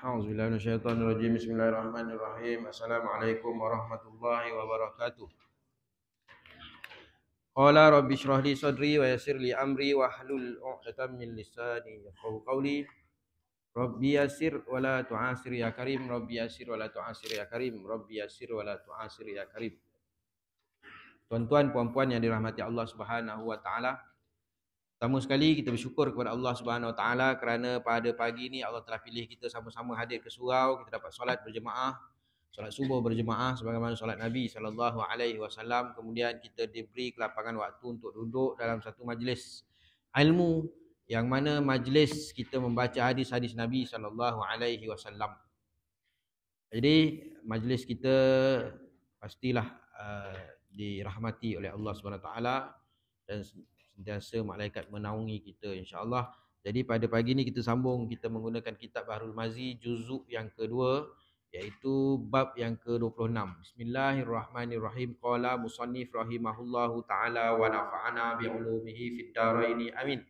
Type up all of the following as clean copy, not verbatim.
A'udzubillahi minasyaitonirrajim. Bismillahirrahmanirrahim. Assalamualaikum warahmatullahi wabarakatuh. Qala rabbi shrah li sadri wa yassir li amri wa hlul 'uqdatam min lisani yafqahu qawli. Rabbi yassir wa la tu'asir ya karim. Rabbi yassir wa la tu'asir ya karim. Rabbi yassir wa la tu'asir ya karim. Tuan-tuan, puan-puan yang dirahmati Allah Subhanahu wa taala. Pertama sekali kita bersyukur kepada Allah Subhanahu Wa Taala kerana pada pagi ini Allah telah pilih kita sama-sama hadir ke surau, kita dapat solat berjemaah, solat subuh berjemaah sebagaimana solat Nabi sallallahu alaihi wasallam. Kemudian kita diberi kelapangan waktu untuk duduk dalam satu majlis ilmu yang mana majlis kita membaca hadis-hadis Nabi sallallahu alaihi wasallam. Jadi majlis kita pastilah dirahmati oleh Allah Subhanahu Wa Taala dan sentiasa malaikat menaungi kita insya-Allah. Jadi pada pagi ni kita sambung, kita menggunakan kitab Bahrul Mazi juzuk yang kedua iaitu bab yang ke-26. Bismillahirrahmanirrahim. Qala musannif rahimahullahu taala wa nafa'ana bi ulumihi fid dharain. Amin.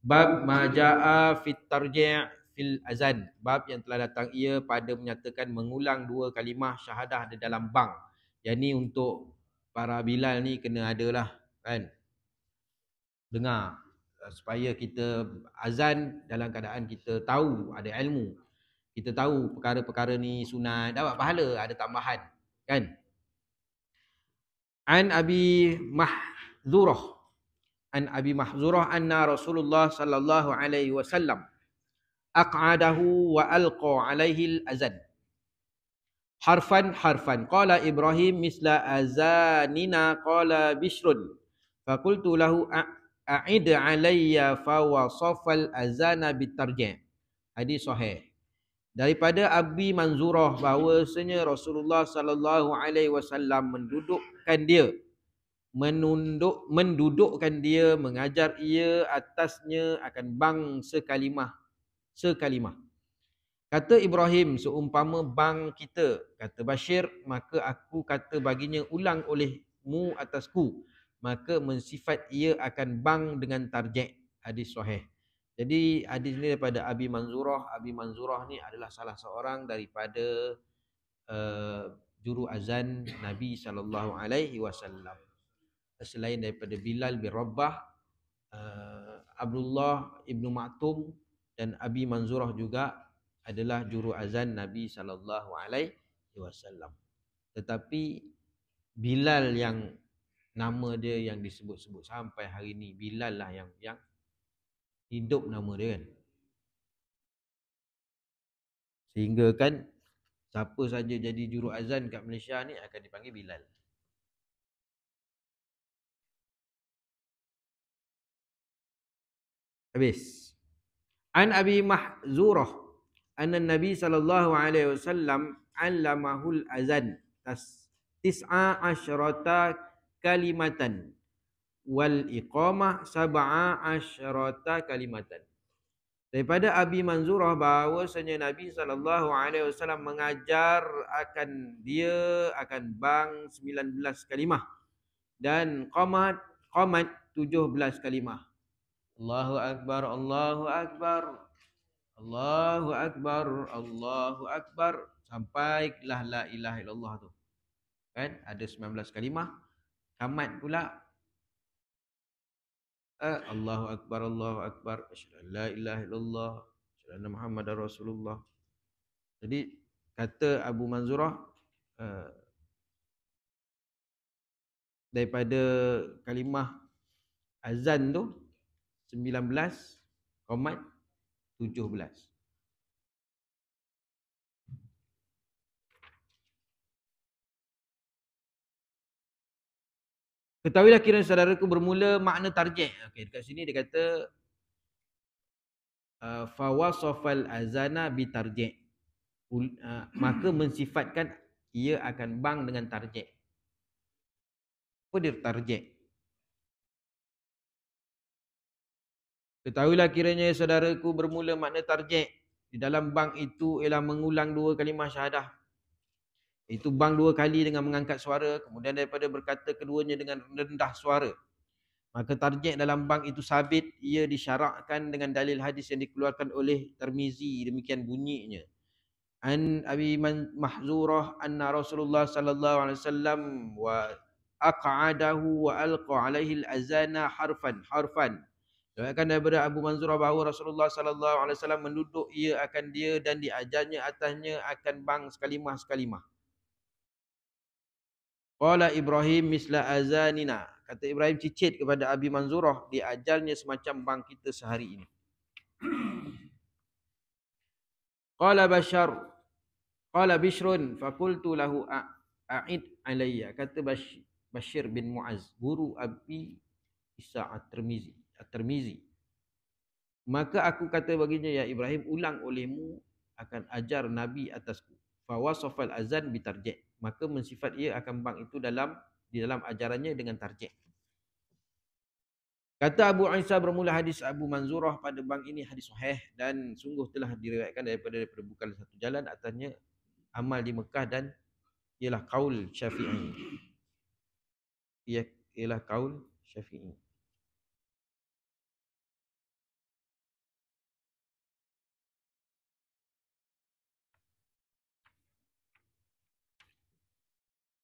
Bab ma jaa fit tarji' fil azan. Bab yang telah datang ia pada menyatakan mengulang dua kalimah syahadah di dalam bang. Yang ni untuk para Bilal ni kena adalah kan, dengar supaya kita azan dalam keadaan kita tahu ada ilmu, kita tahu perkara-perkara ni sunat, dapat pahala, ada tambahan kan. An Abi Mahzurah anna Rasulullah sallallahu alaihi wasallam aq'adahu wa alqa alaihi al-azan harfan qala Ibrahim misla azanina qala Bishrun faqultu lahu a'id alayya fa wasafal azana bitarji'. Hadis sahih daripada Abi Manzurah bahawasanya Rasulullah sallallahu alaihi wasallam mendudukkan dia mengajar ia atasnya akan bang sekalimah. Kata Ibrahim, seumpama bang kita. Kata Bashir, maka aku kata baginya ulang olehmu atasku, maka mensifat ia akan bang dengan tarji'. Hadis sahih. Jadi hadis ni daripada Abi Manzurah. Abi Manzurah ni adalah salah seorang daripada juru azan Nabi sallallahu alaihi wasallam. Selain daripada Bilal bin Rabah, Abdullah ibnu Maktum dan Abi Manzurah juga adalah juru azan Nabi sallallahu alaihi wasallam. Tetapi Bilal yang nama dia yang disebut-sebut sampai hari ni, Bilal lah yang hidup nama dia kan. Sehingga kan siapa saja jadi juru azan kat Malaysia ni akan dipanggil Bilal. Habis. An Abi Mahzurah anna Nabi sallallahu alaihi wasallam 'allamahul azan tis'a asyrata kalimatan wal iqamah sab'a asyrata kalimatan. Daripada Abi Manzurah bahawasanya Nabi sallallahu alaihi wasallam mengajar akan bang 19 kalimah dan qamat 17 kalimah. Allahu akbar, Allahu akbar, Allahu akbar, Allahu akbar, sampai la ilaha illallah tu. Kan ada 19 kalimah. Qamat pula Allahu akbar, Allahu akbar, asyhadu an la ilaha illallah, asyhadu anna Muhammadar Rasulullah. Jadi kata Abu Manzurah daripada kalimah azan tu 19 qamat 17. Ketahuilah kiranya saudaraku bermula makna tarji'. Okey, dekat sini dia kata fawasafal azana bi tarji'. Maka mensifatkan ia akan bang dengan tarji'. Apa dia tarji'? Ketahuilah kiranya saudaraku bermula makna tarji'. Di dalam bang itu ialah mengulang dua kalimah syahadah. Itu bang dua kali dengan mengangkat suara, kemudian daripada berkata keduanya dengan rendah suara. Maka tarji' dalam bang itu sabit, ia disyarakkan dengan dalil hadis yang dikeluarkan oleh Tirmizi, demikian bunyinya. An Abi Mahzurah anna Rasulullah sallallahu alaihi wasallam wa aq'adahu wa alqa alaihi al-azana harfan. Diriwayatkan daripada Abu Manzurah bahawa Rasulullah sallallahu alaihi wasallam menduduk ia akan dia dan diajarnya atasnya akan bang sekalimah. Qala Ibrahim misla azanina. Kata Ibrahim cicit kepada Abi Manzurah, diajarnya semacam bang kita sehari ini. Qala Bishrun faqultu lahu a'id alayya. Kata Bashir bin Muaz, guru Abi Isa At-Tirmizi. Maka aku kata baginya, ya Ibrahim, ulang olehmu akan ajar Nabi atasku. Fa wasafal azan bitarji'. Maka mensifat ia akan bang itu di dalam ajarannya dengan tarji'. Kata Abu Isa bermula hadis Abu Manzurah pada bang ini hadis sahih dan sungguh telah diriwayatkan daripada bukan satu jalan atasnya amal di Mekah dan ialah kaul Syafi'i. Ialah kaul Syafi'i.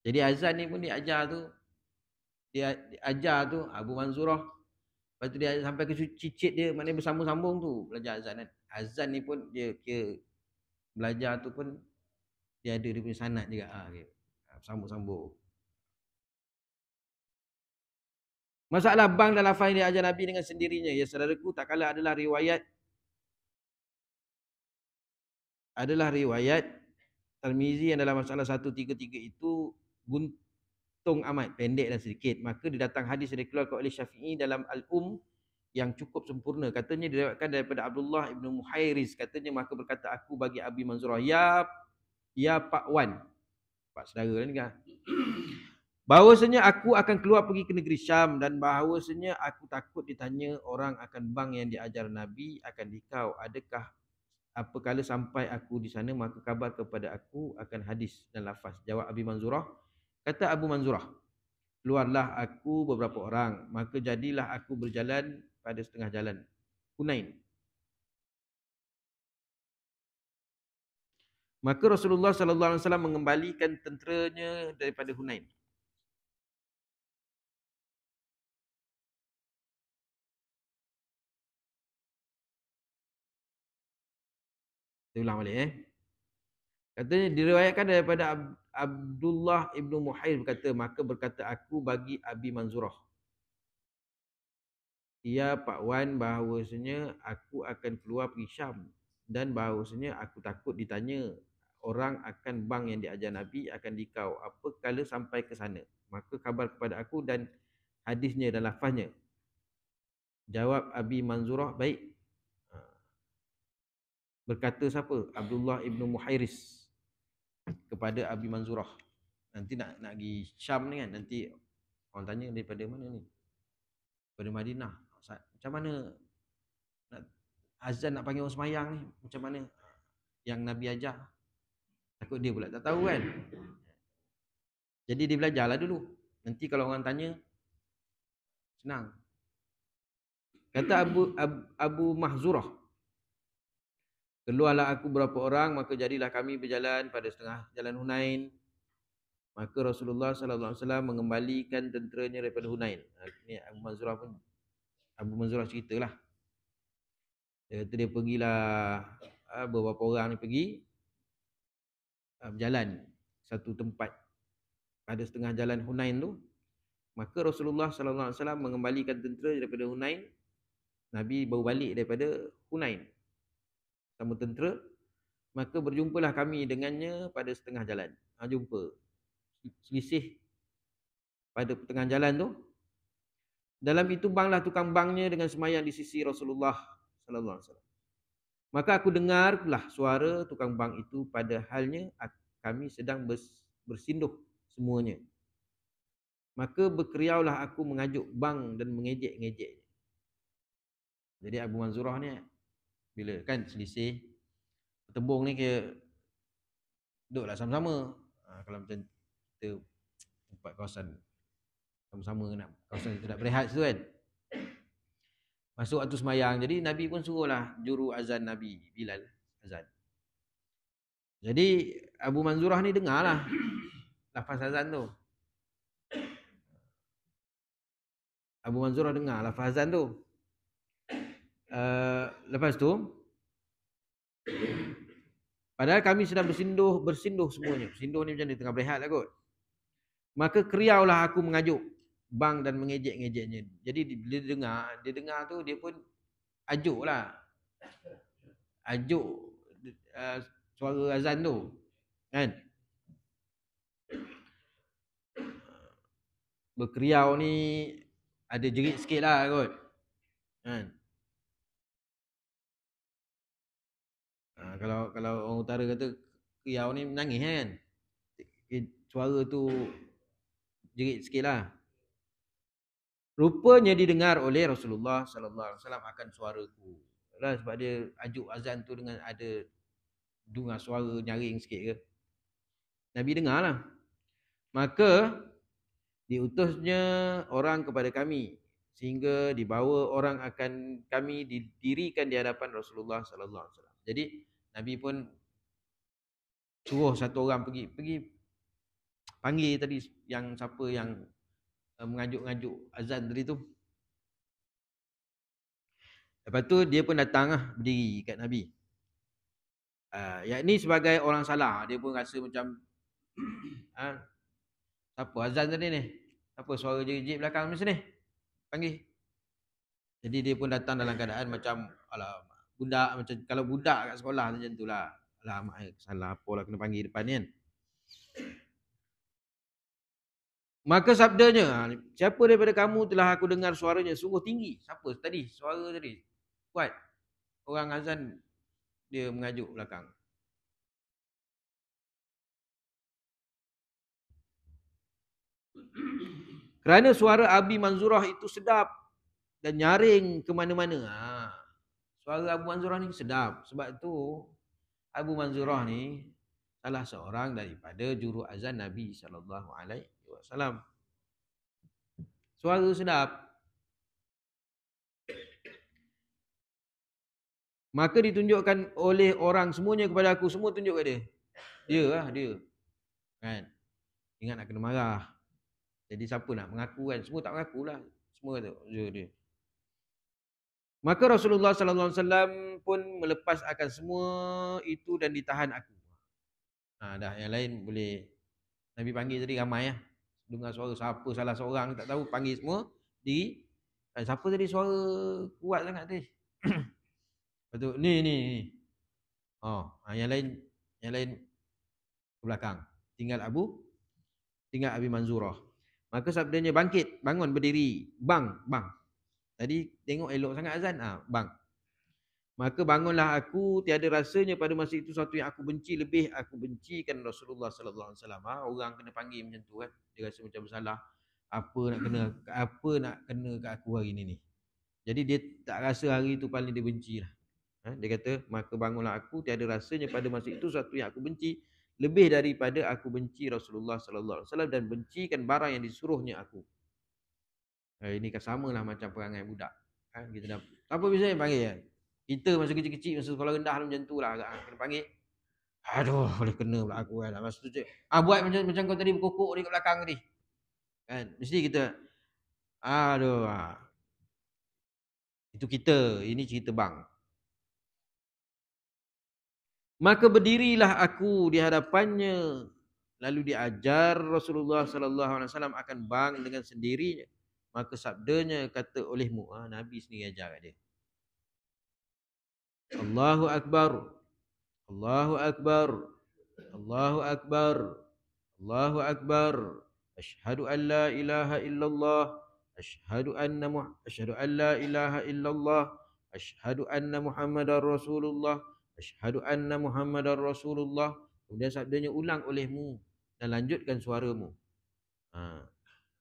Jadi azan ni pun dia ajar tu Abu Manzurah. Lepas tu dia sampai ke cicit dia, maknanya bersambung-sambung tu belajar azan kan. Azan ni pun dia kira belajar tu pun dia ada dia punya sanad juga. Sambung-sambung. Masalah bang dan lafaz yang diajar Nabi dengan sendirinya. Ya saudaraku, tak kala adalah riwayat Tirmizi yang dalam masalah 133 itu guntung amat, pendek dan sedikit. Maka didatang hadis yang dikeluarkan oleh Syafi'i dalam Al-Um yang cukup sempurna. Katanya diriwayatkan daripada Abdullah ibnu Muhairis. Katanya maka berkata aku bagi Abi Manzurah, ya Pak Wan, Pak saudara ni kan, bahawasanya aku akan keluar pergi ke negeri Syam dan bahawasanya aku takut ditanya orang akan bang yang diajar Nabi akan dikau. Adakah apabila sampai aku di sana maka kabar kepada aku akan hadis dan lafaz. Jawab Abi Manzurah, kata Abu Manzurah, keluarlah aku beberapa orang, maka jadilah aku berjalan pada setengah jalan Hunain. Maka Rasulullah sallallahu alaihi wasallam mengembalikan tenteranya daripada Hunain. Saya ulang balik Katanya diriwayatkan daripada Abdullah ibnu Muhair berkata, maka berkata aku bagi Abi Manzurah, ya Pak Wan, bahawasanya aku akan keluar pergi Syam dan bahawasanya aku takut ditanya orang akan bang yang diajar Nabi akan dikau. Apa kala sampai ke sana maka kabar kepada aku dan hadisnya dan lafaznya. Jawab Abi Manzurah, baik. Berkata siapa? Abdullah ibnu Muhairis kepada Abi Manzurah. Nanti nak pergi Syam ni kan, nanti orang tanya daripada mana ni? Daripada Madinah. Macam mana nak azan nak panggil orang semayang ni? Macam mana yang Nabi ajar? Takut dia pula tak tahu kan. Jadi dia belajarlah dulu. Nanti kalau orang tanya, senang. Kata Abu Mahzurah, keluarlah aku berapa orang, maka jadilah kami berjalan pada setengah jalan Hunain. Maka Rasulullah sallallahu alaihi wasallam mengembalikan tenteranya daripada Hunain. Ini Abu Manzurah ceritalah. Dia kata dia pergilah, beberapa orang ni pergi berjalan satu tempat pada setengah jalan Hunain tu. Maka Rasulullah sallallahu alaihi wasallam mengembalikan tentera daripada Hunain. Nabi baru balik daripada Hunain sama tentera. Maka berjumpalah kami dengannya pada setengah jalan. Jumpa. Selisih pada tengah jalan tu. Dalam itu banglah tukang bangnya dengan semayang di sisi Rasulullah sallallahu alaihi wasallam. Maka aku dengarlah suara tukang bang itu pada halnya kami sedang bersinduh semuanya. Maka berkeriaulah aku mengajuk bang dan mengejek-ngejek. Jadi Abu Manzurah ni bila kan selisih tembung ni kira duduklah sama-sama. Kalau macam kita tempat kawasan sama-sama nak kawasan kita nak berehat situ kan. Masuk waktu semayang. Jadi Nabi pun suruhlah juru azan Nabi, Bilal azan. Jadi Abu Manzurah ni dengarlah lafaz azan tu. Abu Manzurah dengar lafaz azan tu. Lepas tu, padahal kami sedang bersinduh semuanya. Bersinduh ni macam ni, tengah berehat lah kot. Maka keriaulah aku mengajuk bang dan mengejek-ngejeknya. Jadi dia dengar tu, dia pun ajuk lah. Ajuk suara azan tu. Kan? Berkeriau ni ada jerit sikit lah kot. Kan? Kalau orang utara kata keriau ni menangis kan. Suara tu jerit sikit lah. Rupanya didengar oleh Rasulullah sallallahu alaihi wasallam akan suaraku. Lah sebab dia ajuk azan tu dengan ada dengar suara nyaring sikit ke. Nabi dengar lah. Maka diutusnya orang kepada kami sehingga dibawa orang akan kami didirikan di hadapan Rasulullah sallallahu alaihi wasallam. Jadi Nabi pun suruh satu orang pergi panggil tadi yang siapa yang mengajuk-ngajuk azan tadi tu. Lepas tu dia pun datang lah berdiri kat Nabi. Yakni sebagai orang salah, dia pun rasa macam siapa azan tadi ni? Apa suara jerit-jerit belakang macam ni? Panggil. Jadi dia pun datang dalam keadaan macam alamak, budak macam kalau budak kat sekolah macam itulah. Alamak, salah apalah kena panggil depan ni kan. Maka sabdanya, siapa daripada kamu telah aku dengar suaranya sungguh tinggi? Siapa tadi? Suara tadi. Kuat. Orang azan dia mengajuk belakang. Kerana suara Abi Manzurah itu sedap dan nyaring ke mana-mana. Suara Abu Manzurah ni sedap. Sebab tu Abu Manzurah ni salah seorang daripada juru azan Nabi SAW. Suara sedap. Maka ditunjukkan oleh orang semuanya kepada aku. Semua tunjuk kat dia. Dia lah dia. Kan? Ingat nak kena marah. Jadi siapa nak mengaku kan? Semua tak mengaku lah. Semua tu dia. Maka Rasulullah SAW pun melepas akan semua itu dan ditahan aku. Dah yang lain boleh. Nabi panggil tadi ramai lah. Dengar suara siapa salah seorang tak tahu, panggil semua diri. Siapa tadi suara kuat sangat tadi? Lepas tu ni. Yang lain ke belakang. Tinggal Abi Manzurah. Maka sabdanya bangkit, bangun berdiri. Bang. Tadi tengok elok sangat azan. Bang. Maka bangunlah aku, tiada rasanya pada masa itu sesuatu yang aku benci lebih aku bencikan Rasulullah sallallahu alaihi wasallam. Orang kena panggil macam tu kan. Dia rasa macam bersalah. Apa nak kena kat aku hari ni. Jadi dia tak rasa hari itu paling dia benci lah. Dia kata, maka bangunlah aku, tiada rasanya pada masa itu sesuatu yang aku benci lebih daripada aku benci Rasulullah sallallahu alaihi wasallam dan bencikan barang yang disuruhnya aku. Ini kan samalah macam perangai budak. Kita dah apa biasanya panggil ya? Kita masa kecil-kecil masa sekolah rendah macam tu lah kena panggil. Aduh, boleh kena pula aku kan. Masa tu cik, buat macam kau tadi berkokok ni kat belakang tadi. Kan? Mesti kita aduh. Itu kita, ini cerita bang. Maka berdirilah aku di hadapannya, lalu diajar Rasulullah sallallahu alaihi wasallam akan bang dengan sendirinya. Maka sabdanya kata olehmu, Nabi sendiri ajar kat dia. Allahu Akbar. Allahu Akbar. Allahu Akbar. Allahu Akbar. Asyhadu an la ilaha illallah. Asyhadu an la ilaha illallah. Asyhadu anna Muhammadar Rasulullah. Asyhadu anna Muhammadar Rasulullah. Kemudian sabdanya ulang olehmu dan lanjutkan suaramu.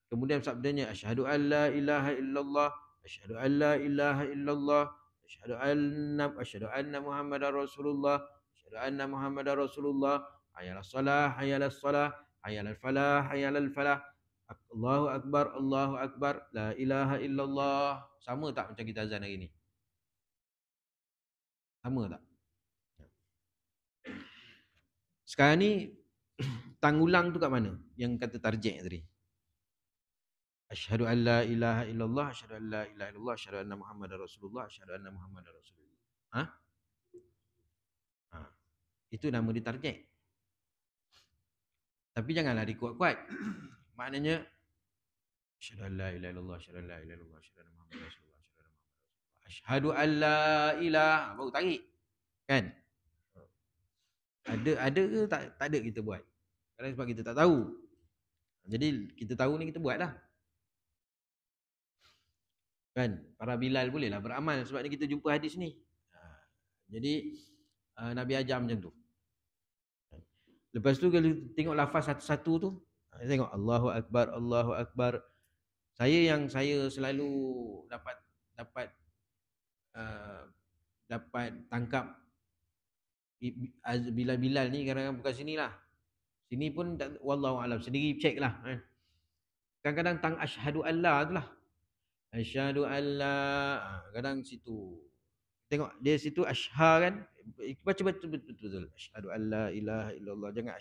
Kemudian sabdanya asyhadu an la ilaha illallah. Asyhadu an la ilaha illallah. Asyhadu anna Muhammadar Rasulullah. Asyhadu anna Muhammadar Rasulullah. Hayyalas salah, hayyalas salah, hayyalal falah, hayyalal falah. Allahu Akbar, Allahu Akbar, la ilaha illallah. Sama tak macam kita azan hari ni? Sama tak? Sekarang ni tang ulang tu kat mana? Yang kata tarjih tadi. Asyhadu an la ilaha illallah, asyhadu an la ilaha illallah, asyhadu anna Muhammadar Rasulullah, asyhadu anna Muhammadar Rasulullah. Ha? Ha. Itu nama ditarjih. Tapi janganlah dikuat-kuat. Maknanya asyhadu an la ilaha illallah, asyhadu an la ilaha illallah, asyhadu anna Muhammadar Rasulullah, asyhadu an la ilaha, baru tarik. Kan? Ada ke tak ada kita buat. Kadang sebab kita tak tahu. Jadi kita tahu ni kita buatlah. Kan? Para Bilal bolehlah beramal sebab ni kita jumpa hadis ni. Jadi Nabi ajar macam tu. Lepas tu kalau tengok lafaz satu-satu tu, tengok Allahu Akbar, Allahu Akbar. Saya selalu dapat tangkap Bilal ni kadang-kadang bukan sinilah. Sini pun wallahu alam, sendiri check lah. Kadang-kadang tang asyhadu alla tu lah. Asyhadu alla, kadang situ. Tengok dia situ asyha kan. Baca betul. Asyhadu alla ilaha illallah. Jangan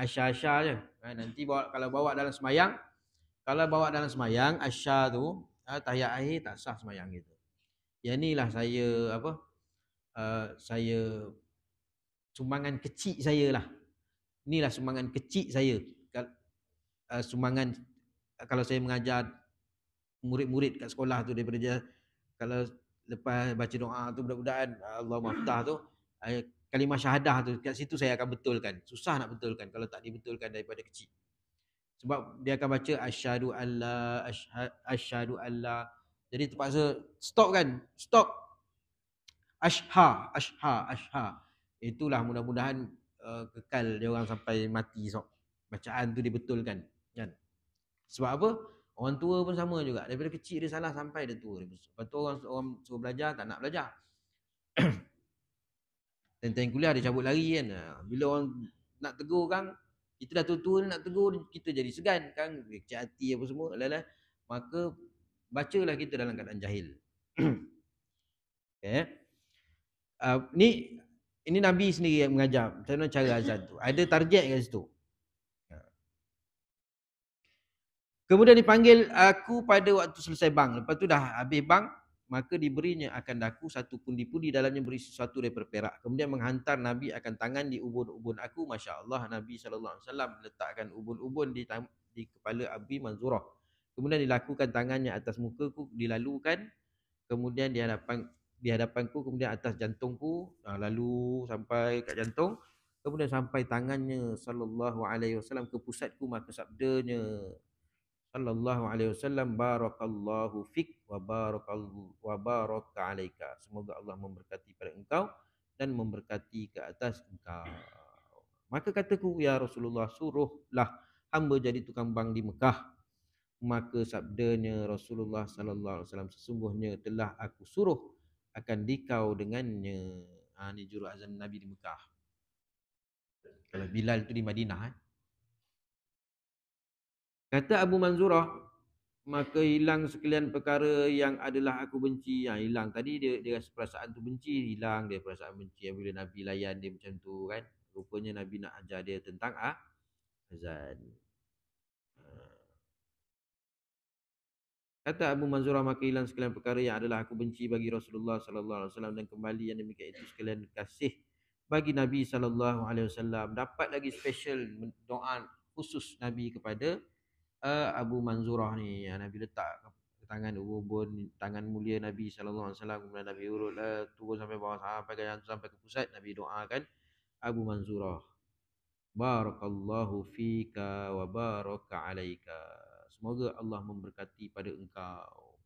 asyha je. Nanti kalau bawa dalam semayang, asyha tu tahiyat akhir tak sah semayang kita. Yang inilah saya sumbangan kecil saya lah. Inilah sumbangan kecil saya. Sumbangan kalau saya mengajar murid-murid kat sekolah tu daripada dia, kalau lepas baca doa tu budak-budak kan, Allahumma ftah tu, kalimah syahadah tu kat situ saya akan betulkan. Susah nak betulkan kalau tak dibetulkan daripada kecil. Sebab dia akan baca asyhadu alla, asyhadu alla. Jadi terpaksa stop kan? Stop. Asyha. Itulah mudah-mudahan kekal dia orang sampai mati esok. Bacaan tu dibetulkan kan. Sebab apa? Orang tua pun sama juga. Daripada kecil dia salah sampai dia tua. Lepas tu orang suruh belajar tak nak belajar. Time kuliah dia cabut lari kan. Bila orang nak tegur kan, kita dah tua-tua nak tegur, kita jadi segan kan, kecil hati apa semua. Maka bacalah kita dalam keadaan jahil. Okay. Ini Nabi sendiri yang mengajar macam mana cara azan tu. Ada target kat situ. Kemudian dipanggil aku pada waktu selesai bang. Lepas tu dah habis bang, maka diberinya akan daku satu pundi-pundi dalamnya berisi sesuatu daripada perak. Kemudian menghantar Nabi akan tangan di ubun-ubun aku. Masya Allah, Nabi SAW letakkan ubun-ubun di kepala Abi Manzurah. Kemudian dilakukan tangannya atas mukaku, dilalukan. Kemudian di hadapanku, kemudian atas jantungku, lalu sampai kat jantung. Kemudian sampai tangannya sallallahu alaihi wasallam ke pusatku, maka sabdanya sallallahu alaihi wasallam, barakallahu fik wa baraka alaika. Semoga Allah memberkati pada engkau dan memberkati ke atas engkau. Maka kataku, ya Rasulullah, suruhlah hamba jadi tukang bank di Mekah. Maka sabdanya Rasulullah sallallahu alaihi wasallam, sesungguhnya telah aku suruh akan dikau dengannya. Ni juru azan Nabi di Mekah. Kalau Bilal tu di Madinah. Kata Abu Manzurah, maka hilang sekalian perkara yang adalah aku benci. Hilang. Tadi dia rasa perasaan tu benci, hilang dia perasaan benci. Bila Nabi layan dia macam tu kan. Rupanya Nabi nak ajar dia tentang azan. Kata Abu Manzurah, maka hilang sekalian perkara yang adalah aku benci bagi Rasulullah sallallahu alaihi wasallam, dan kembali yang demikian itu sekalian kasih bagi Nabi sallallahu alaihi wasallam. Dapat lagi special doa khusus Nabi kepada Abu Manzurah ni. Nabi letak tangan ubun, tangan mulia Nabi sallallahu alaihi wasallam, kemudian Nabi urut turun sampai bawah sampai ke pusat. Nabi doakan Abu Manzurah, barakallahu fika wa baraka alaika. Semoga Allah memberkati pada engkau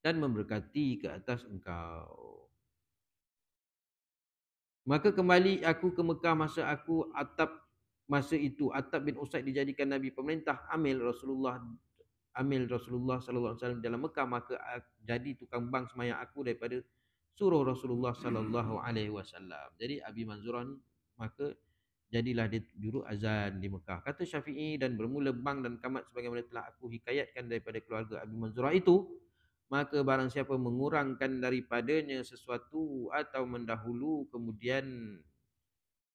dan memberkati ke atas engkau. Maka kembali aku ke Mekah masa itu Attab bin Usaid dijadikan Nabi pemerintah amil Rasulullah sallallahu alaihi wasallam dalam Mekah. Maka jadi tukang bank sembahyang aku daripada suruh Rasulullah sallallahu alaihi wasallam. Jadi Abi Manzurah ni maka jadilah dia juru azan di Mekah. Kata Syafi'i, dan bermula bang dan kamat sebagaimana telah aku hikayatkan daripada keluarga Abi Manzurah itu, maka barang siapa mengurangkan daripadanya sesuatu atau mendahulu kemudian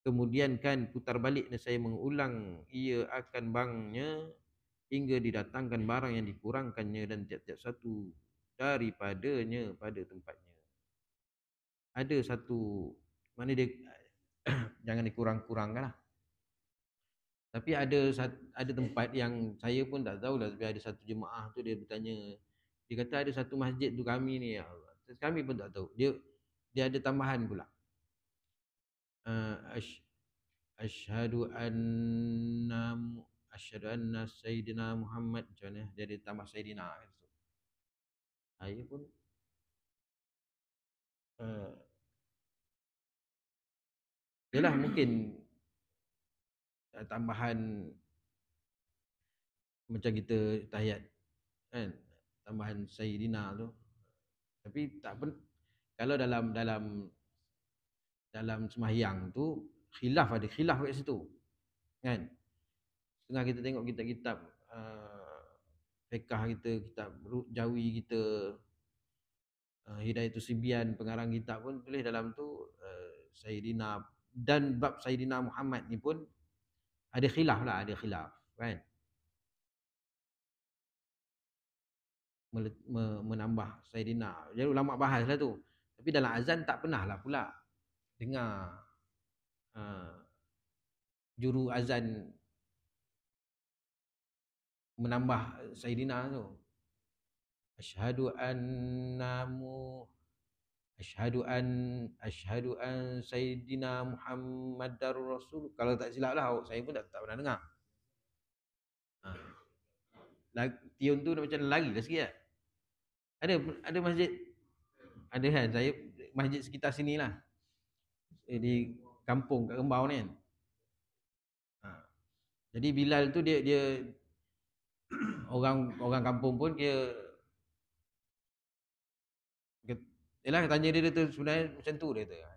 Kemudian kan putar balik saya mengulang ia akan bangnya hingga didatangkan barang yang dikurangkannya dan tiap-tiap satu daripadanya pada tempatnya. Ada satu, mana dia jangan dikurang-kurangkan lah. Tapi ada tempat yang saya pun tak tahu lah, tapi ada satu jemaah tu dia bertanya, dia kata ada satu masjid tu kami ni, ya Allah. Terus kami pun tak tahu. Dia ada tambahan pula. Uh, ash, asyhadu anna asyhadu anna sayyidina Muhammad, macam mana? Dia ada tambah sayyidina. Saya pun uh, yalah mungkin tambahan macam kita tahiyat kan, tambahan sayyidina tu. Tapi tak pen, kalau dalam sembahyang tu ada khilaf kat situ kan. Tengah kita tengok kitab-kitab fiqh kita, kitab jawi kita, Hidayatul Sibyan, pengarang kitab pun tulis dalam tu Sayyidina, dan bab Sayyidina Muhammad ni pun ada khilaf lah, ada khilaf kan. Menambah Sayyidina. Jadi ulama bahas lah tu. Tapi dalam azan tak pernah lah pula dengar juru azan menambah Sayyidina tu. Asyhadu an Sayyidina Muhammadar Rasul. Kalau tak silap lah, saya pun tak pernah dengar. Tiun tu macam lari lah sikit lah. Ada masjid, ada kan, saya masjid sekitar sini lah, di kampung kat Rembau ni kan. Jadi Bilal tu dia orang kampung pun dia yalah tanya dia tu sebenarnya macam tu dia kata.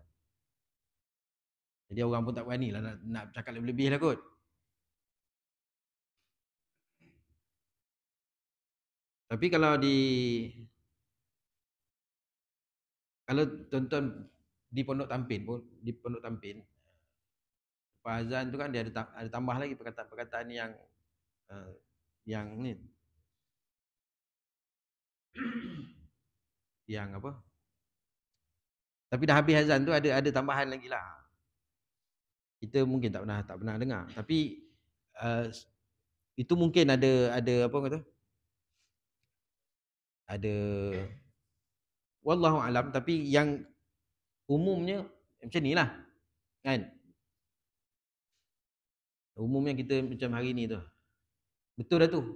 Jadi orang pun tak berani lah nak cakap lebih-lebih lah kot. Tapi kalau tonton di Pondok Tampin pun, di Pondok Tampin, lepas azan tu kan dia ada tambah lagi perkataan-perkataan yang ni yang apa, tapi dah habis azan tu ada tambahan lagi lah. Kita mungkin tak pernah dengar, tapi itu mungkin ada apa kata, ada wallahu alam, tapi yang umumnya macam ni lah kan. Umumnya kita macam hari ni tu. Betul dah tu.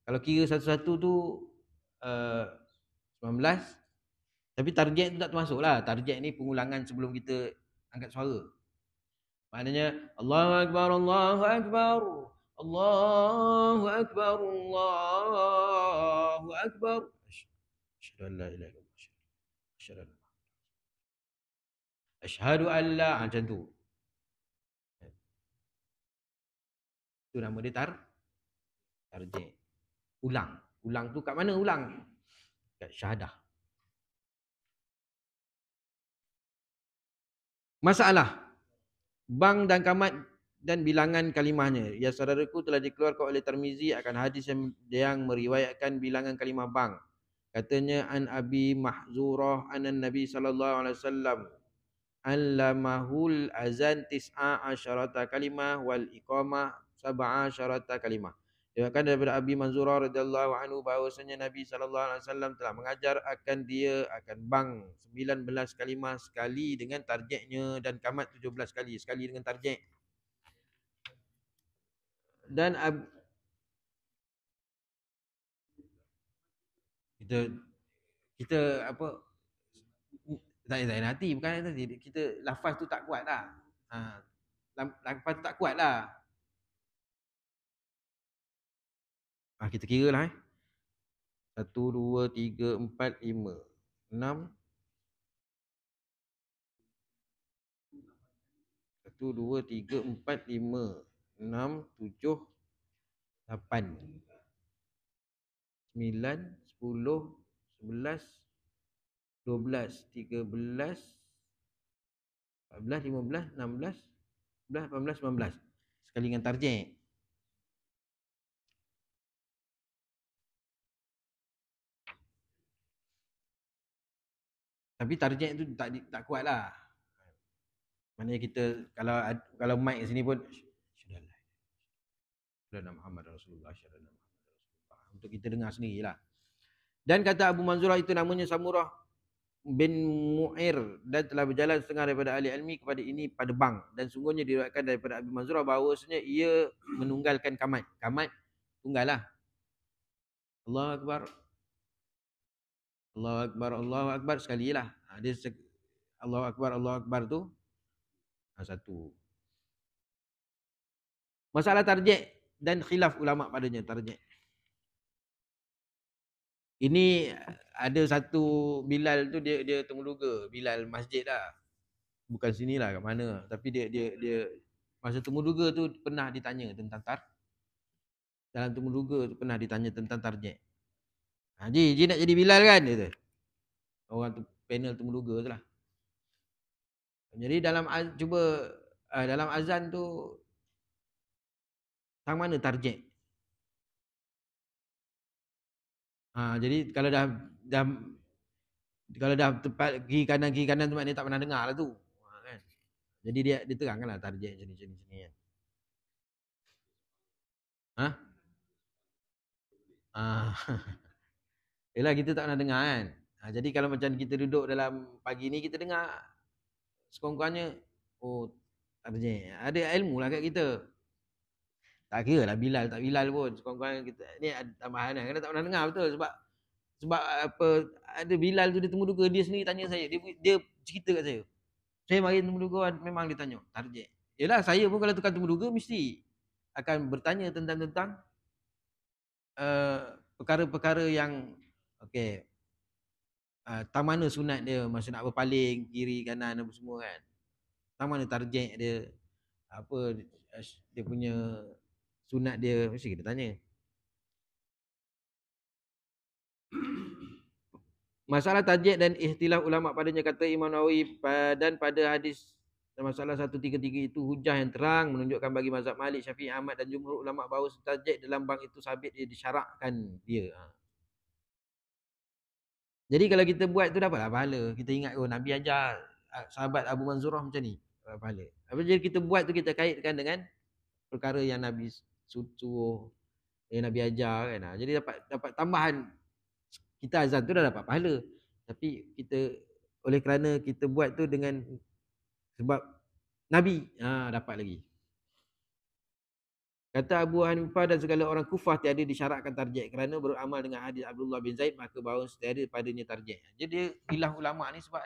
Kalau kira satu-satu tu 19, tapi target tu tak termasuk lah. Target ni pengulangan sebelum kita angkat suara. Maknanya Allahu Akbar, Allahu Akbar, Allahu Akbar, Allahu Akbar. Asyhadu an la ilaha illallah. Asyhadu an la, macam tu. Itu nama dia tarjih. Ulang tu kat mana ulang? Kat syahadah. Masalah bang dan kamat dan bilangan kalimahnya. Ya saudaraku, telah dikeluarkan oleh Tirmizi akan hadis yang meriwayatkan bilangan kalimah bang. Katanya an Abi Mahzurah anan Nabi sallallahu alaihi wasallam allamahul azan tis'a asyarata kalimah wal iqamah sab'a asyarata kalimah. Diriwayatkan daripada Abi Manzurah radhiyallahu anhu bahwasanya Nabi sallallahu alaihi wasallam telah mengajar akan bang 19 kalimah sekali dengan tarjeknya dan kamat 17 kali sekali dengan tarjek. Dan kita apa, tak hati, bukan tadi kita lafaz tu tak kuat lah. Lafaz tu tak kuat lah. Kita kira lah 1, 2, 3, 4, 5, 6. 1, 2, 3, 4, 5, 6, 7, 8, 9, 10, 11, 12, 13, 14, 15, 16, 18, 19. Sekali dengan tarjih. Tapi tarjih tu tak kuat lah. Maknanya kita kalau mic sini pun syadana Muhammad Rasulullah, syadana Muhammad Rasulullah. Untuk kita dengar sendirilah. Dan kata Abu Manzurah itu namanya Samurah bin Mu'ir dan telah berjalan setengah daripada ahli ilmi kepada ini pada bang, dan sungguhnya diriwayatkan daripada Abu Manzurah bahawasanya ia menunggalkan kamat. Kamat tunggal lah. Allahu Akbar. Allahu Akbar, Allahu Akbar sekali lah. Dia Allahu Akbar tu satu. Masalah tarjih dan khilaf ulama padanya tarjih. Ini ada satu Bilal tu dia temuduga, Bilal masjid lah. Bukan sinilah kat mana, tapi dia masa temuduga tu pernah ditanya tentang dalam temuduga tu pernah ditanya tentang tarjih. Haji nak jadi Bilal kan dia tu. Orang tu panel temuduga tu lah. Jadi dalam azan tu tang mana tarjih? Jadi kalau dah tepat kiri kanan tu maknanya tak pernah dengar lah tu. Kan? Jadi dia terangkanlah tarjih sini kan. Yelah kita tak pernah dengar kan. Jadi kalau macam kita duduk dalam pagi ni kita dengar sekurang-kurangnya tarjih. Ada ilmu lah kat kita. Tak kira lah Bilal tak Bilal pun. Sekurang-kurangnya kita ni ada tambahan lah. Kita tak pernah dengar betul sebab apa ada Bilal tu dia temuduga dia sendiri tanya saya. Dia cerita kat saya. Saya mari temuduga memang dia tanya tarjih. Yelah saya pun kalau tukar temuduga mesti akan bertanya tentang perkara-perkara yang okey. Tang mana sunat dia, masa nak berpaling kiri kanan apa semua kan. Tang mana tarjih dia, apa dia punya sunat dia, mesti kita tanya. Masalah tarjih dan ikhtilaf ulama padanya, kata Imam Nawawi, dan pada hadis masalah 133 itu hujah yang terang menunjukkan bagi mazhab Malik, Syafi'i, Ahmad dan jumhur ulama bahawa tarjih dalam bang itu sabit, dia disyarakkan dia. Jadi kalau kita buat tu dapatlah pahala. Kita ingat Nabi ajar sahabat Abu Manzurah macam ni, dapat pahala. Jadi kita buat tu kita kaitkan dengan perkara yang Nabi suruh, yang Nabi ajar kan. Jadi dapat tambahan, kita azan tu dah dapat pahala. Tapi kita oleh kerana kita buat tu dengan sebab Nabi, dapat lagi. Kata Abu Hanifah dan segala orang Kufah tiada disyaratkan tarjih kerana beramal dengan hadis Abdullah bin Zaid, maka bahawa tiada padanya tarjih. Jadi dia khilaf ulama ni sebab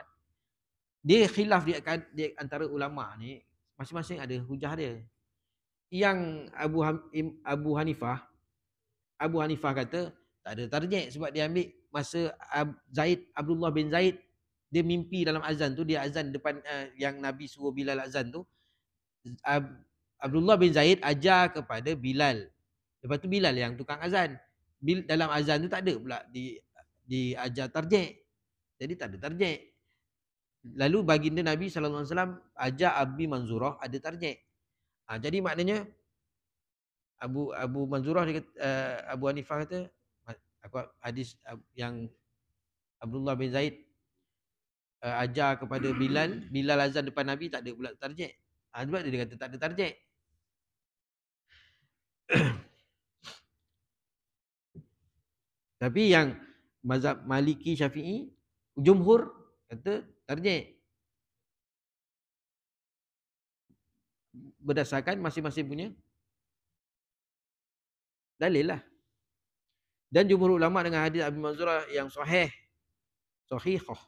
dia khilaf di antara ulama ni, masing-masing ada hujah dia. Yang Abu Hanifah kata tak ada tarjih sebab dia ambil masa Abdullah bin Zaid dia mimpi dalam azan tu, dia azan depan yang Nabi suruh Bilal azan tu. Abdullah bin Zaid ajar kepada Bilal. Lepas tu Bilal yang tukang azan. Dalam azan tu tak ada pula diajar tarjih. Jadi tak ada tarjih. Lalu baginda Nabi SAW ajar Abi Manzurah ada tarjih. Jadi maknanya Abu Manzurah dia kata, Abu Hanifah kata hadis yang Abdullah bin Zaid ajar kepada Bilal azan depan Nabi tak ada pula tarjih. Sebab dia kata tak ada tarjih. Tapi yang mazhab Maliki, Syafi'i, jumhur kata tarjih. Berdasarkan masing-masing punya dalil lah. Dan jumhur ulama dengan hadis Abi Manzurah yang sahihah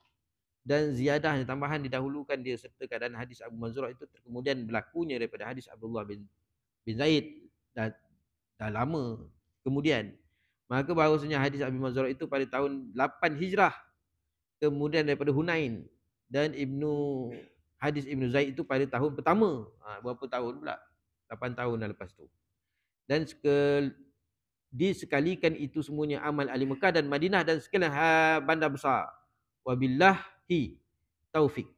dan ziyadah yang tambahan didahulukan dia serta keadaan hadis Abu Manzurah itu kemudian berlakunya daripada hadis Abdullah bin Zaid dah lama kemudian. Maka bahawasanya hadis Abi Manzurah itu pada tahun 8 Hijrah, kemudian daripada Hunain, dan hadis Ibnu Zaid itu pada tahun pertama. Berapa tahun pula? 8 tahun dah lepas tu. Dan disekalikan itu semuanya amal ahli Mekah dan Madinah dan sekalian bandar besar. Wabillahi taufik.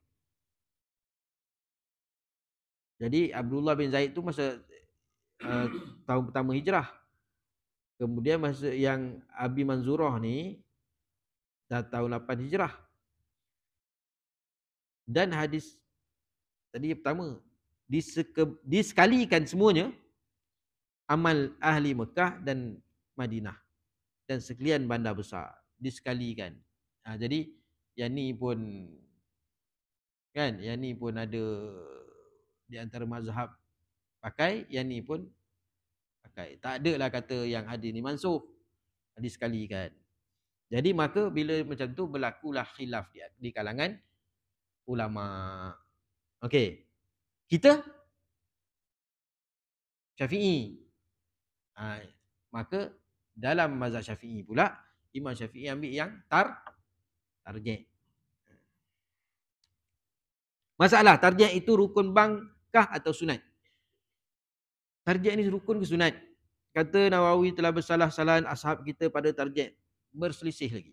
Jadi Abdullah bin Zaid tu masa tahun pertama hijrah. Kemudian masa yang Abi Manzurah ni dah tahun 8 hijrah. Dan hadis tadi yang pertama, disekalikan semuanya amal ahli Mekah dan Madinah dan sekalian bandar besar disekalikan. Jadi yang ni pun kan, yang ni pun ada di antara mazhab pakai, yang ni pun pakai. Tak ada lah kata yang hadis ni mansukh, disekalikan. Jadi maka bila macam tu berlakulah khilaf di kalangan ulama. Okey. Kita Syafi'i. Maka dalam mazhab Syafi'i pula, Imam Syafi'i ambil yang tarjih. Masalah tarjih itu rukun bangkah atau sunat? Tarjih ni rukun ke sunat? Kata Nawawi telah bersalah-salahan ashab kita pada tarjih. Berselisih lagi.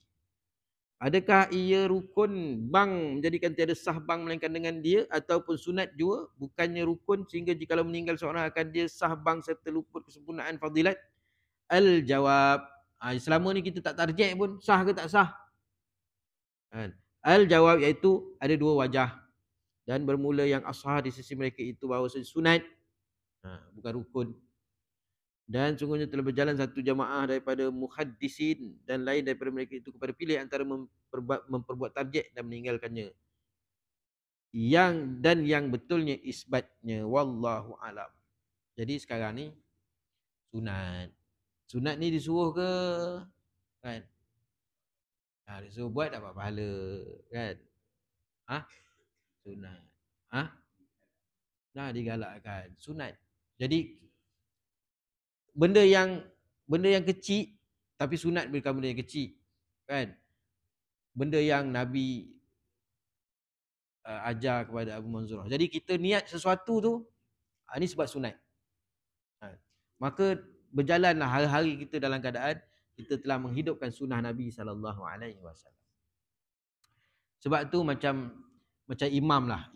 Adakah ia rukun bang menjadikan tiada sah bang melainkan dengan dia, ataupun sunat juga bukannya rukun sehingga jikalau meninggal seorang akan dia sah bang serta luput kesempurnaan fadilat? Al-jawab, selama ni kita tak tarjih pun sah ke tak sah? Al-jawab iaitu ada dua wajah, dan bermula yang ashah di sisi mereka itu bahawa sunat, bukan rukun. Dan sungguhnya telah berjalan satu jamaah daripada muhaddisin dan lain daripada mereka itu kepada pilih antara memperbuat tarjih dan meninggalkannya. Yang betulnya isbatnya wallahu alam. Jadi sekarang ni sunat. Sunat ni disuruh ke? Kan? Disuruh buat dapat pahala, kan? Sunat. Dah digalakkan sunat. Jadi benda yang kecil tapi sunat bukan benda yang kecil, kan? Benda yang Nabi ajar kepada Abu Manzurah. Jadi kita niat sesuatu tu, ini sebab sunat. Maka berjalanlah hari-hari kita dalam keadaan kita telah menghidupkan sunnah Nabi SAW. Sebab tu macam imam lah,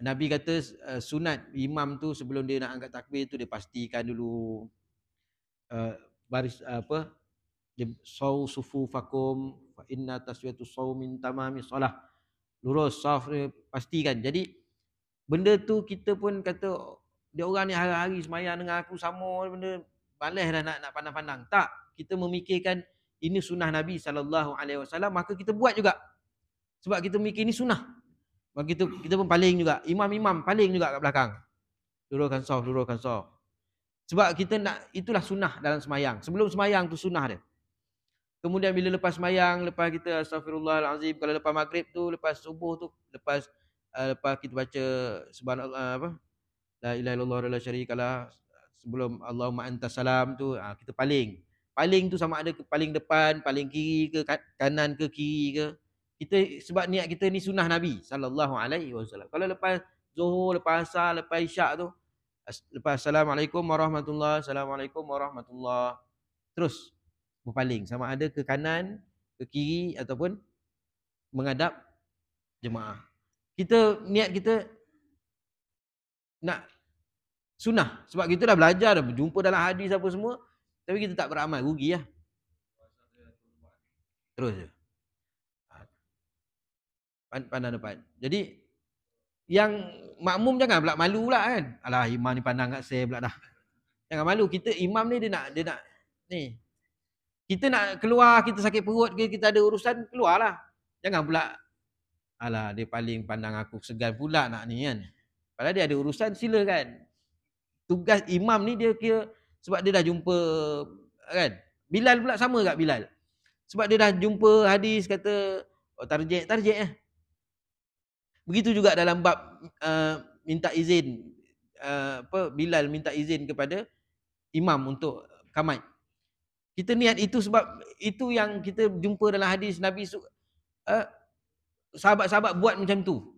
Nabi kata sunat imam tu sebelum dia nak angkat takbir tu dia pastikan dulu baris dia saw sufufakum fa inna taswiyatu sawmin tamami solah, lurus saf dia pastikan. Jadi benda tu kita pun kata dia orang ni hari-hari semayang dengan aku sama, benda balas dah nak pandang-pandang. Tak, kita memikirkan ini sunnah Nabi SAW, maka kita buat juga. Sebab kita mikir ini sunnah. Maka kita pun paling juga. Imam paling juga kat belakang. Luruskan saf. Sebab kita nak, itulah sunnah dalam semayang. Sebelum semayang tu sunnah dia. Kemudian bila lepas semayang, lepas kita astagfirullahalazim, kalau lepas maghrib tu, lepas subuh tu, lepas kita baca subhanallah la ilaha illallah wa la syarikalah, sebelum Allahumma antas salam tu, kita paling tu sama ada ke paling depan, paling kiri ke kanan ke kiri ke. Kita sebab niat kita ni sunnah Nabi SAW. Kalau lepas Zuhur, lepas Asar, lepas Isyak tu, lepas Assalamualaikum warahmatullahi, Assalamualaikum warahmatullahi, terus berpaling sama ada ke kanan, ke kiri ataupun menghadap jemaah. Kita niat kita nak sunnah. Sebab kita dah belajar, dah berjumpa dalam hadis apa semua, tapi kita tak beramal, rugi lah. Terus je. Pandang depan. Jadi yang makmum jangan pula malu pula kan. Alah, imam ni pandang kat saya pula dah. Jangan malu. Kita imam ni dia nak ni. Kita nak keluar, kita sakit perut ke, kita ada urusan, keluarlah. Jangan pula alah dia paling pandang aku segan pula nak ni kan. Padahal dia ada urusan, silakan. Tugas imam ni dia kira sebab dia dah jumpa kan. Bilal pula sama kat Bilal. Sebab dia dah jumpa hadis kata tarjih Begitu juga dalam bab minta izin, Bilal minta izin kepada imam untuk qamat. Kita niat itu sebab itu yang kita jumpa dalam hadis Nabi, sahabat-sahabat buat macam tu.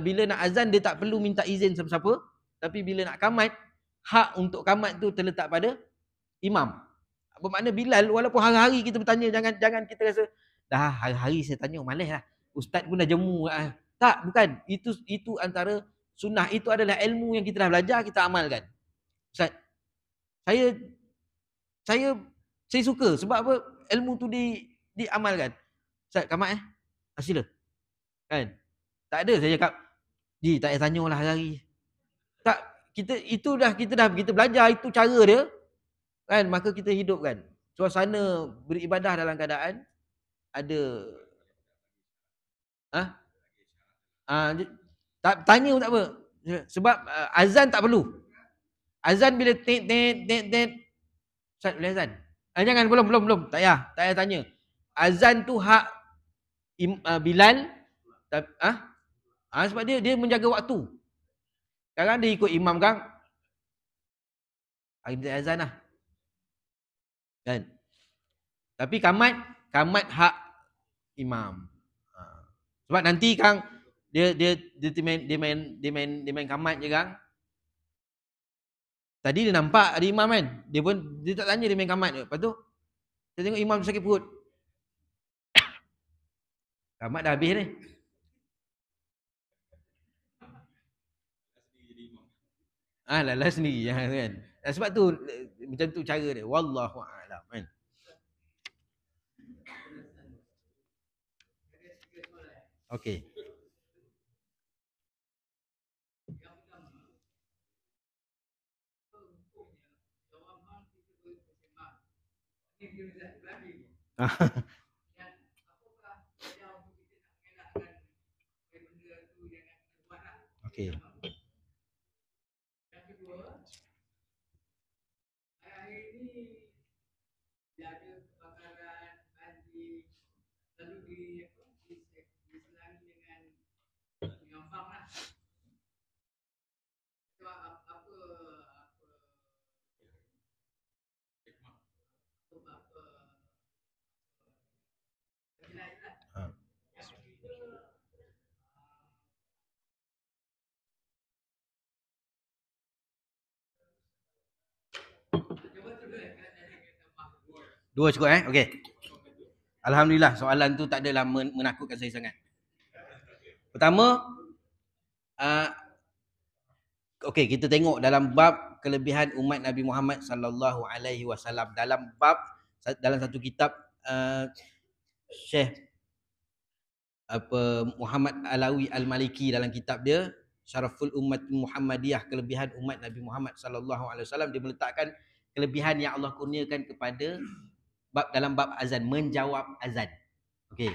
Bila nak azan dia tak perlu minta izin siapa-siapa, tapi bila nak qamat, hak untuk qamat tu terletak pada imam. Bermakna Bilal walaupun hari-hari kita bertanya, jangan kita rasa dah hari-hari saya tanya malas lah. Ustaz pun dah jemu. Tak, bukan. Itu antara Sunnah itu adalah ilmu yang kita dah belajar, kita amalkan. Ustaz, saya saya saya suka sebab apa? Ilmu tu diamalkan. Ustaz, Kamat sila. Kan? Tak ada saya cakap, Ji, tak payah tanyalah hari. Tak, kita belajar itu cara dia, kan? Maka kita hidupkan. Suasana beribadah dalam keadaan ada tak tanya pun tak apa. Sebab azan tak perlu. Azan bila tet tet tet tet, Ustaz boleh azan? Jangan, belum. Tak payah tanya. Azan tu hak Bilal. Sebab dia menjaga waktu. Sekarang dia ikut imam kan. Dia azan lah. Kan? Tapi kamat hak imam. Sebab nanti Kang dia main kamat je Kang. Tadi dia nampak ada imam kan. Dia tak tanya dia main kamat je. Lepas tu dia tengok imam sakit perut. Kamat dah habis ni. Lala sendiri kan. Sebab tu macam tu cara dia. Wallahu a'lam kan. Okey. Okey. Dua cukup okey. Alhamdulillah soalan tu tak adalah menakutkan saya sangat. Pertama, okey, kita tengok dalam bab kelebihan umat Nabi Muhammad sallallahu alaihi wasallam, dalam satu kitab Syekh Muhammad Alawi Al-Maliki, dalam kitab dia Syaraful Ummat Muhammadiyah, kelebihan umat Nabi Muhammad sallallahu alaihi wasallam, dia meletakkan kelebihan yang Allah kurniakan kepada dalam bab azan, menjawab azan. Okey.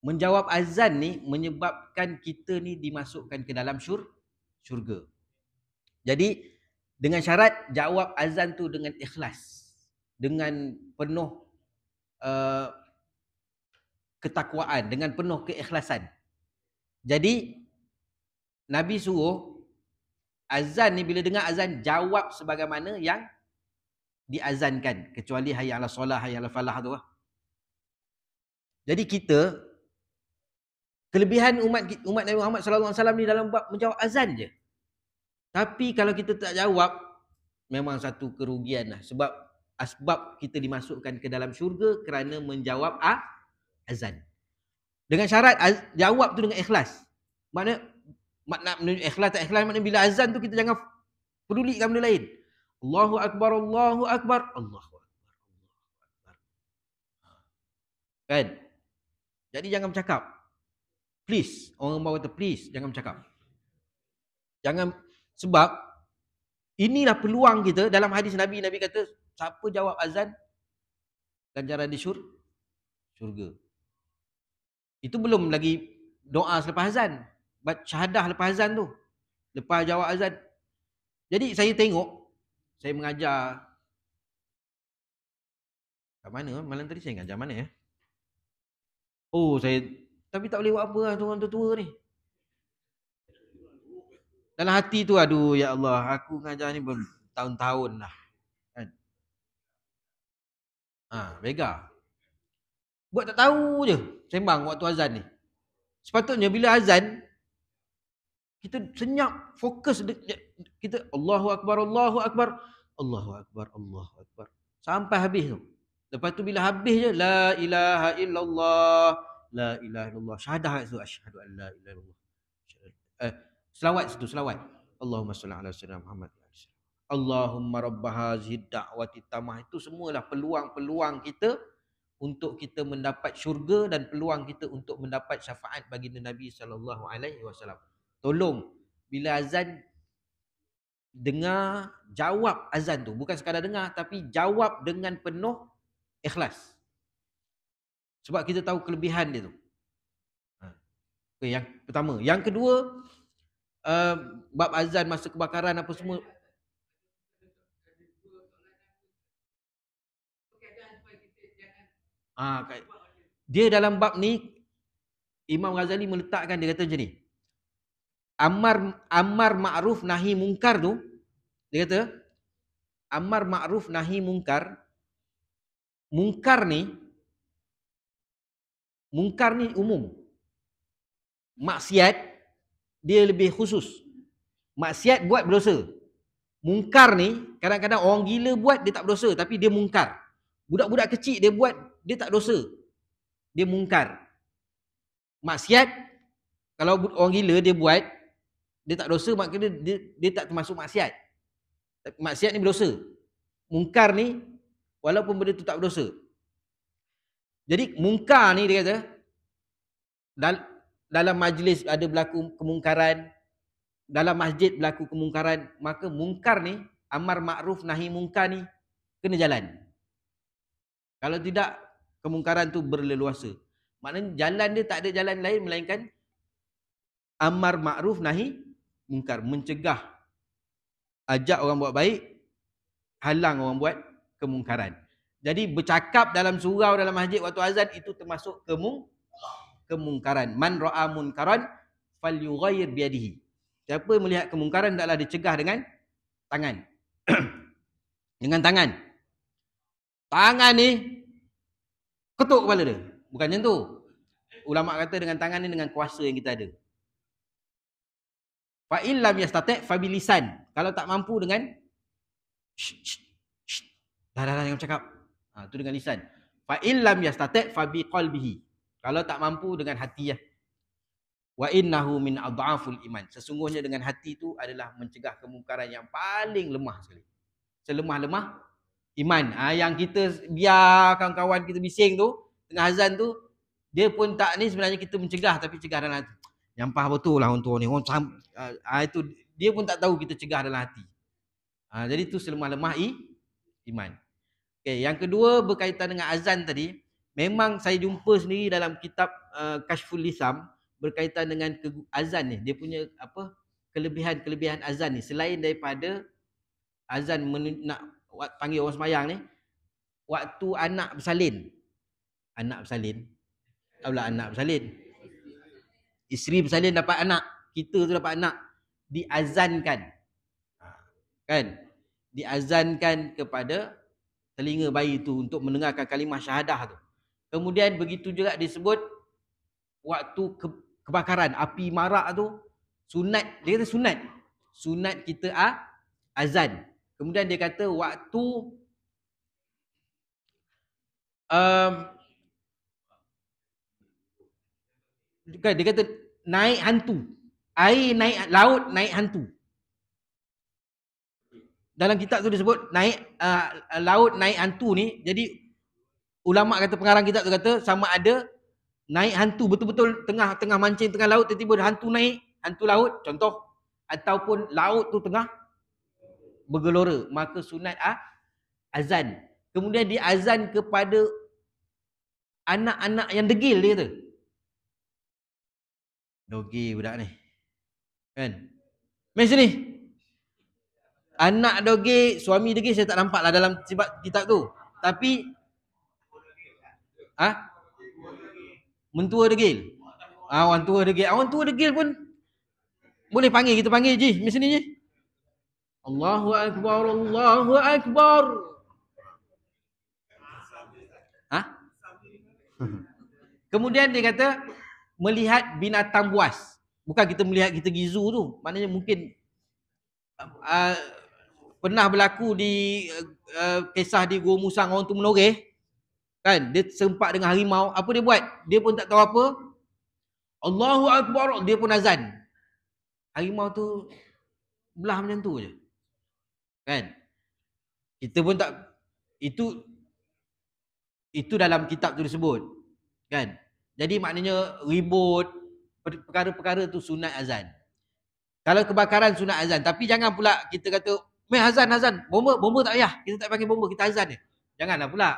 Menjawab azan ni menyebabkan kita ni dimasukkan ke dalam syurga. Jadi dengan syarat jawab azan tu dengan ikhlas, dengan penuh ketakwaan, dengan penuh keikhlasan. Jadi Nabi suruh azan ni, bila dengar azan jawab sebagaimana yang diazankan, kecuali hayya 'alas solah, hayya 'alal falah tu lah. Jadi kita, kelebihan umat Nabi Muhammad sallallahu alaihi wasallam ni dalam bab menjawab azan je. Tapi kalau kita tak jawab, memang satu kerugian lah. Sebab asbab kita dimasukkan ke dalam syurga kerana menjawab azan. Dengan syarat jawab tu dengan ikhlas. Makna ikhlas tak ikhlas, makna bila azan tu kita jangan pedulikan benda lain. Allahu Akbar, Allahu Akbar, Allahu Akbar, Allahu Akbar. Kan? Jadi jangan bercakap. Please, orang bawa kata please, jangan bercakap. Jangan, sebab inilah peluang kita. Dalam hadis Nabi kata, siapa jawab azan, ganjaran di syurga. Itu belum lagi doa selepas azan, syahadah lepas azan tu, lepas jawab azan. Jadi saya tengok, saya mengajar kat mana malam tadi, saya mengajar mana ya? Saya tapi tak boleh buat apa lah, orang tua ni. Dalam hati tu, aduh ya Allah, aku mengajar ni bertahun-tahun dah. Kan? Bega. Buat tak tahu je, sembang waktu azan ni. Sepatutnya bila azan, kita senyap, fokus, kita Allahu Akbar, Allahu Akbar, Allahu Akbar, Allahu Akbar, sampai habis tu. Lepas tu bila habis je, la ilaha illallah, la ilaha illallah, syahadah kat situ, asyhadu an la ilaha illallah, Selawat situ, selawat. Allahumma salli ala sayyidina Muhammad. Allahumma rabb hazihi da'wati tamah. Itu semualah peluang-peluang kita untuk kita mendapat syurga dan peluang kita untuk mendapat syafaat baginda Nabi sallallahu alaihi wasallam. Tolong bila azan dengar, jawab azan tu, bukan sekadar dengar tapi jawab dengan penuh ikhlas. Sebab kita tahu kelebihan dia tu. Okay, yang pertama. Yang kedua, bab azan masa kebakaran apa semua. Dia dalam bab ni Imam Ghazali meletakkan, dia kata macam ni. Amar ma'ruf nahi mungkar tu, dia kata amar ma'ruf nahi mungkar. Mungkar ni umum. Maksiat dia lebih khusus. Maksiat buat berdosa. Mungkar ni kadang-kadang orang gila buat dia tak berdosa tapi dia mungkar. Budak-budak kecil dia buat dia tak dosa. Dia mungkar. Maksiat kalau orang gila dia buat dia tak dosa, maknanya dia tak termasuk maksiat. Maksiat ni berdosa. Mungkar ni walaupun benda tu tak berdosa. Jadi mungkar ni dia kata dalam majlis ada berlaku kemungkaran, dalam masjid berlaku kemungkaran, maka mungkar ni, amar ma'ruf nahi mungkar ni kena jalan. Kalau tidak, kemungkaran tu berleluasa. Maknanya jalan dia tak ada jalan lain melainkan amar ma'ruf nahi mungkar, mencegah, ajak orang buat baik, halang orang buat kemungkaran. Jadi bercakap dalam surau dalam masjid waktu azan itu termasuk kemungkaran. Man ra'a munkaran falyughayyir biyadihi. Siapa melihat kemungkaran hendaklah dicegah dengan tangan. Dengan tangan. Tangan ni ketuk kepala dia. Bukan macam tu. Ulama kata dengan tangan ni dengan kuasa yang kita ada. Fa in lam yastati' fa bilisan. Kalau tak mampu dengan dah jangan cakap. Tu dengan lisan. Fa in lam yastati' fa biqalbihi. Kalau tak mampu dengan hati ya. Wa innahu min adhaful iman. Sesungguhnya dengan hati itu adalah mencegah kemungkaran yang paling lemah sekali. Selemah-lemah iman. Yang kita biar kawan-kawan kita bising tu, tengah azan tu, dia pun tak ni sebenarnya kita mencegah tapi cegah dalam hati. Nyampah betul lah untuk ni. Itu dia pun tak tahu kita cegah dalam hati. Jadi tu selemah-lemah iman. Okay, yang kedua berkaitan dengan azan tadi, memang saya jumpa sendiri dalam kitab Kashful Lisam berkaitan dengan azan ni. Dia punya kelebihan-kelebihan azan ni selain daripada azan nak panggil orang sembahyang ni, waktu anak bersalin. Isteri bersalin dapat anak, kita tu dapat anak, diazankan. Kan? Diazankan kepada telinga bayi tu untuk mendengarkan kalimah syahadah tu. Kemudian begitu juga disebut waktu kebakaran, api marak tu, sunat, dia kata sunat. Sunat kita azan. Kemudian dia kata waktu dia kata naik hantu. Air naik, laut naik hantu. Dalam kitab tu disebut naik laut naik hantu ni. Jadi ulama kata, pengarang kitab tu kata sama ada naik hantu betul-betul tengah mancing tengah laut, tiba-tiba hantu naik, hantu laut contoh, ataupun laut tu tengah bergelora, maka sunat azan. Kemudian diazan kepada anak-anak yang degil, dia kata. Dogil budak ni. Kan? Mari sini. Anak dogil, suami degil saya tak nampak lah dalam kitab tu. Tapi mentua degil. Orang tua degil. Orang tua degil pun boleh panggil, kita panggil Ji, mari sini Ji. Allahu akbar, Allahu akbar. Kemudian dia kata melihat binatang buas. Bukan kita melihat kita gizu tu. Maknanya mungkin pernah berlaku di kisah di Gua Musang, orang tu menoreh. Kan, dia sempat dengan harimau, apa dia buat? Dia pun tak tahu apa. Allahu akbar, dia pun azan. Harimau tu belah macam tu je. Kan? Kita pun tak, itu dalam kitab tu disebut. Kan? Jadi maknanya ribut perkara-perkara tu sunat azan. Kalau kebakaran sunat azan, tapi jangan pula kita kata, "Meh azan, bomba tak payah. Kita tak panggil bomba, kita azan je." Janganlah pula.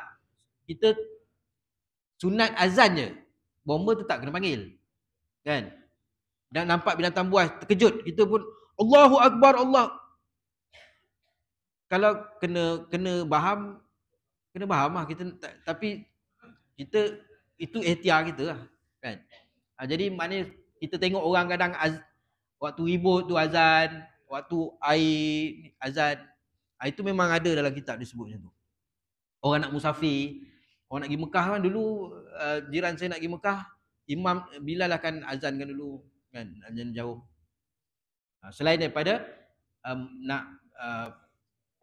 Kita sunat azan je. Bomba tu tak kena panggil. Kan? Dan nampak binatang buas terkejut, kita pun Allahu Akbar, Allah. Kalau kena faham lah kita, tapi kita itu ikhtiar kita lah. Kan? Jadi maknanya kita tengok orang kadang waktu ribut tu azan, waktu air azan. Itu memang ada dalam kitab disebut macam tu. Orang nak musafir, orang nak pergi Mekah kan dulu, jiran saya nak pergi Mekah, Imam Bilal akan azankan dulu kan, azan jauh. Selain daripada nak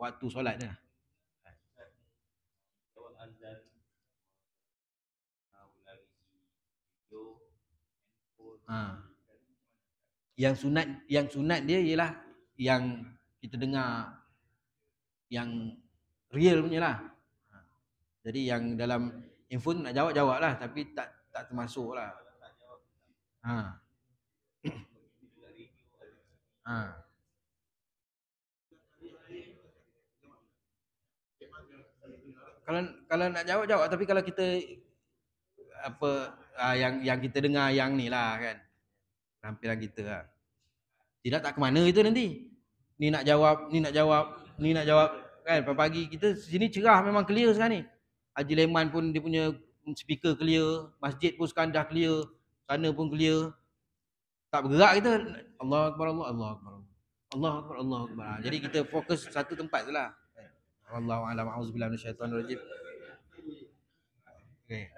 waktu solat dah. Yang sunat dia ialah yang kita dengar, yang real punya lah. Jadi yang dalam info nak jawab lah, tapi tak termasuk lah. Kalau nak jawab, tapi kalau kita yang kita dengar yang ni lah kan, tampilan kita lah. Tidak tak ke mana itu nanti. Ni nak jawab kan. Pagi kita sini cerah, memang clear sekarang ni. Haji Leman pun dia punya speaker clear, masjid pun sekarang dah clear, sana pun clear. Tak bergerak kita. Allahu Akbar, Allahu Akbar. Allahu Akbar, Allahu Akbar. Jadi kita fokus satu tempat jelah. Wallahu a'lam. Auzubillahi minasyaitonir rajim. Okey.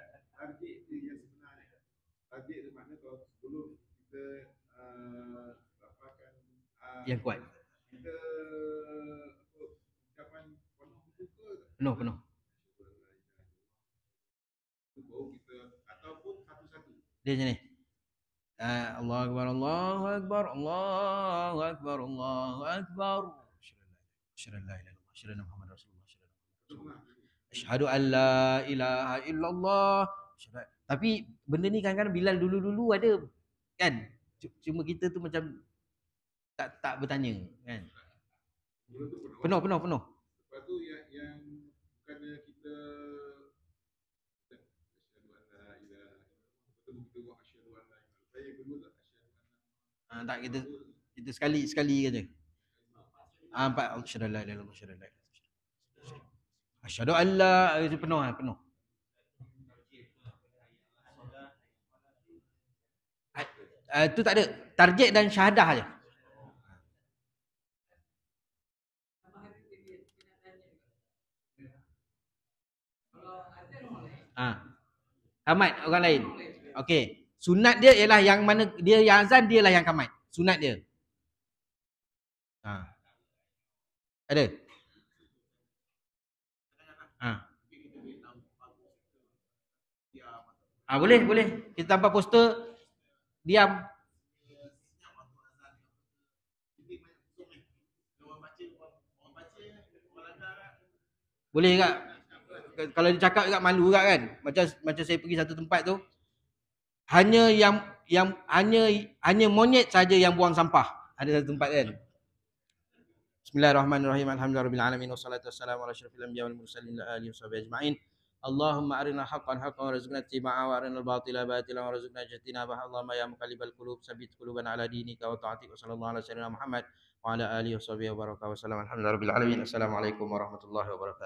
Target tu makna kalau sebelum kita dapatkan yang kuat. Kita ucapan penuh. Kita ataupun satu-satu. Dia macam ni. Allahu Akbar, Allahu Akbar, Allahu Akbar, Allahu Akbar. Asyhadu an la ilaha illallah, asyhadu anna Muhammadar Rasulullah, asyhadu an la ilaha illallah. Tapi benda ni kadang-kadang Bilal dulu ada kan. Cuma kita tu macam tak bertanya kan. Penuh. Lepas tu yang bukannya kita tak, kita sekali saja. Empat asyhadu an la ilaha illallah, asyhadu an la, itu penuh. Itu tak ada target dan syahadah aja. Kamat orang lain. Okey. Sunat dia ialah yang mana dia yang azan, dia lah yang kamat. Sunat dia. Ada. Boleh. Kita tanpa poster diam. Boleh tak? Kalau dia cakap juga malu juga kan. Macam saya pergi satu tempat tu, hanya monyet saja yang buang sampah. Ada satu tempat kan. Bismillahirrahmanirrahim. Alhamdulillahirabbil alamin wassalatu wassalamu ala asyrofil anbiya'i wal mursalin wa alihi washabihi ajma'in. Allahumma arina haqqan haqqan warzuqna ittiba'a wa arina al-batila batilan warzuqna ijtinaba. Allahumma ya muqallibal qulub tsabbit qulubana ala dinika wa ta'atik. Sallallahu alaihi wasallam Muhammad wa ala alihi washabihi wa baraka wa sallam. Alhamdulillahirabbil alamin. Assalamualaikum warahmatullahi wabarakatuh.